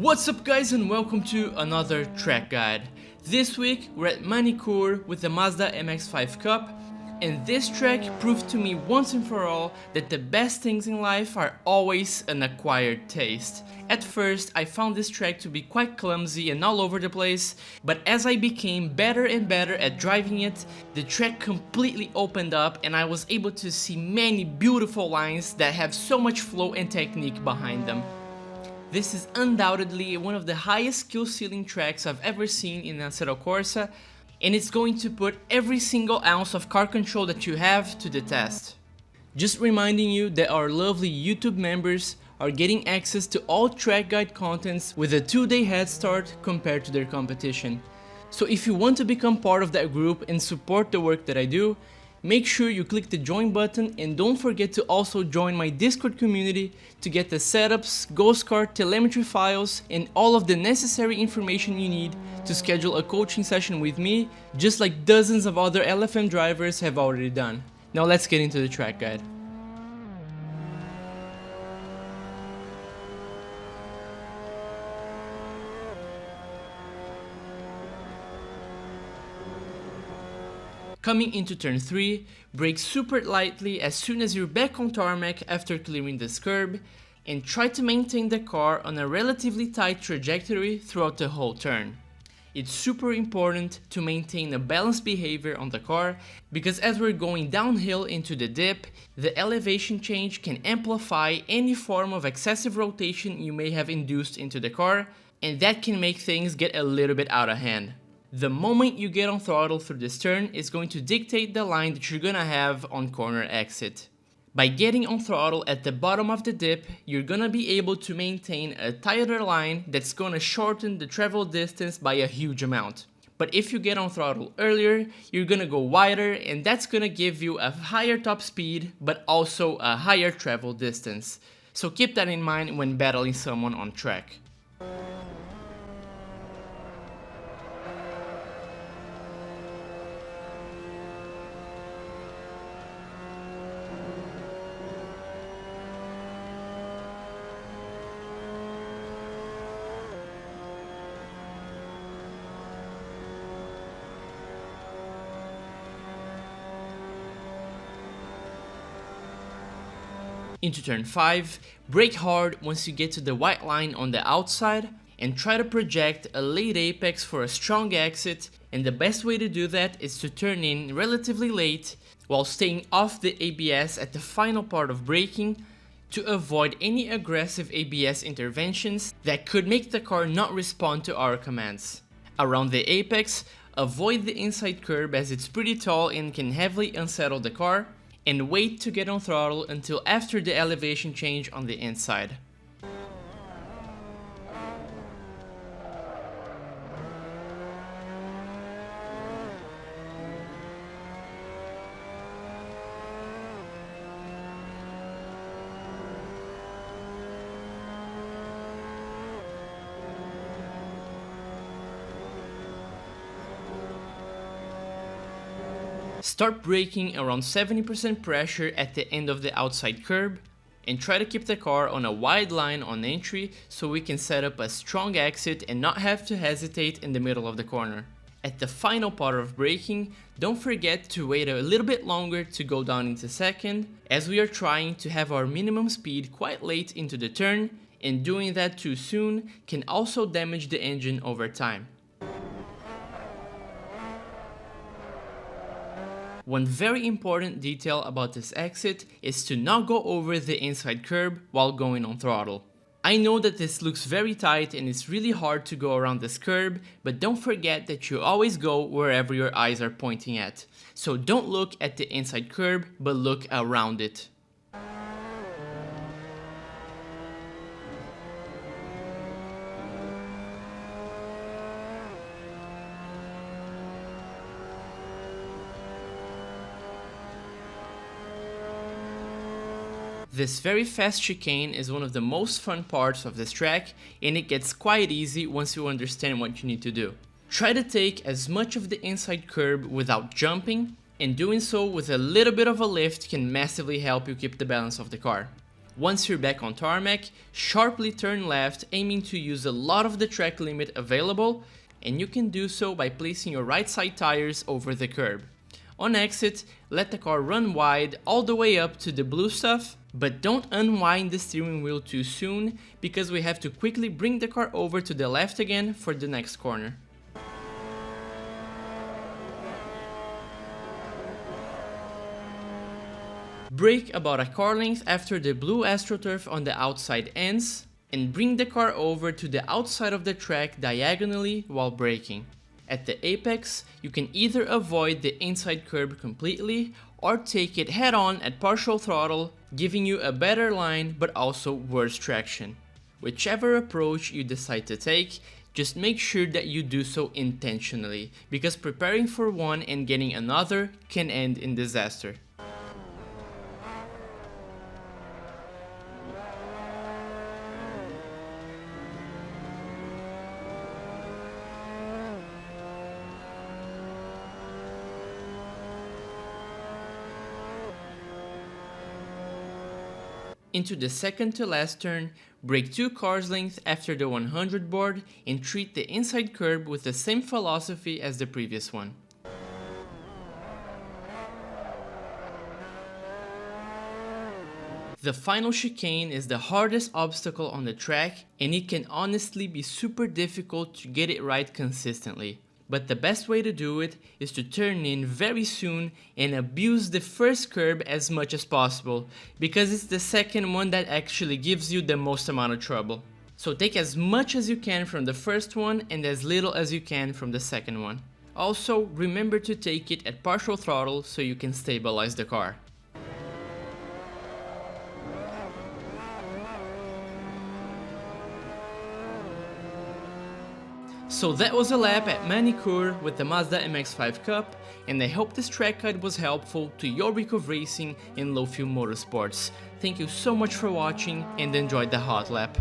What's up guys, and welcome to another track guide. This week we're at Magny-Cours with the Mazda MX-5 Cup, and this track proved to me once and for all that the best things in life are always an acquired taste. At first I found this track to be quite clumsy and all over the place, but as I became better and better at driving it, the track completely opened up and I was able to see many beautiful lines that have so much flow and technique behind them. This is undoubtedly one of the highest skill ceiling tracks I've ever seen in Assetto Corsa, and it's going to put every single ounce of car control that you have to the test. Just reminding you that our lovely YouTube members are getting access to all track guide contents with a 2-day head start compared to their competition. So if you want to become part of that group and support the work that I do, make sure you click the join button and don't forget to also join my Discord community to get the setups, ghost car, telemetry files, and all of the necessary information you need to schedule a coaching session with me, just like dozens of other LFM drivers have already done. Now let's get into the track guide. Coming into turn 3, brake super lightly as soon as you're back on tarmac after clearing this curb, and try to maintain the car on a relatively tight trajectory throughout the whole turn. It's super important to maintain a balanced behavior on the car, because as we're going downhill into the dip, the elevation change can amplify any form of excessive rotation you may have induced into the car, and that can make things get a little bit out of hand. The moment you get on throttle through this turn is going to dictate the line that you're gonna have on corner exit. By getting on throttle at the bottom of the dip, you're gonna be able to maintain a tighter line that's gonna shorten the travel distance by a huge amount. But if you get on throttle earlier, you're gonna go wider, and that's gonna give you a higher top speed but also a higher travel distance. So keep that in mind when battling someone on track. Into turn 5, brake hard once you get to the white line on the outside and try to project a late apex for a strong exit, and the best way to do that is to turn in relatively late while staying off the ABS at the final part of braking to avoid any aggressive ABS interventions that could make the car not respond to our commands. Around the apex, avoid the inside curb as it's pretty tall and can heavily unsettle the car, and wait to get on throttle until after the elevation change on the inside. Start braking around 70% pressure at the end of the outside curb, and try to keep the car on a wide line on entry so we can set up a strong exit and not have to hesitate in the middle of the corner. At the final part of braking, don't forget to wait a little bit longer to go down into second, as we are trying to have our minimum speed quite late into the turn, and doing that too soon can also damage the engine over time. One very important detail about this exit is to not go over the inside curb while going on throttle. I know that this looks very tight and it's really hard to go around this curb, but don't forget that you always go wherever your eyes are pointing at. So don't look at the inside curb, but look around it. This very fast chicane is one of the most fun parts of this track, and it gets quite easy once you understand what you need to do. Try to take as much of the inside curb without jumping, and doing so with a little bit of a lift can massively help you keep the balance of the car. Once you're back on tarmac, sharply turn left, aiming to use a lot of the track limit available, and you can do so by placing your right side tires over the curb. On exit, let the car run wide all the way up to the blue stuff, but don't unwind the steering wheel too soon, because we have to quickly bring the car over to the left again for the next corner. Brake about a car length after the blue AstroTurf on the outside ends, and bring the car over to the outside of the track diagonally while braking. At the apex, you can either avoid the inside curb completely or take it head on at partial throttle, giving you a better line but also worse traction. Whichever approach you decide to take, just make sure that you do so intentionally, because preparing for one and getting another can end in disaster. Into the second to last turn, brake 2 cars length after the 100 board and treat the inside curb with the same philosophy as the previous one. The final chicane is the hardest obstacle on the track, and it can honestly be super difficult to get it right consistently. But the best way to do it is to turn in very soon and abuse the first curb as much as possible, because it's the second one that actually gives you the most amount of trouble. So take as much as you can from the first one and as little as you can from the second one. Also, remember to take it at partial throttle so you can stabilize the car. So that was a lap at Magny-Cours with the Mazda MX-5 Cup, and I hope this track guide was helpful to your week of racing in low fuel motorsports. Thank you so much for watching and enjoy the hot lap.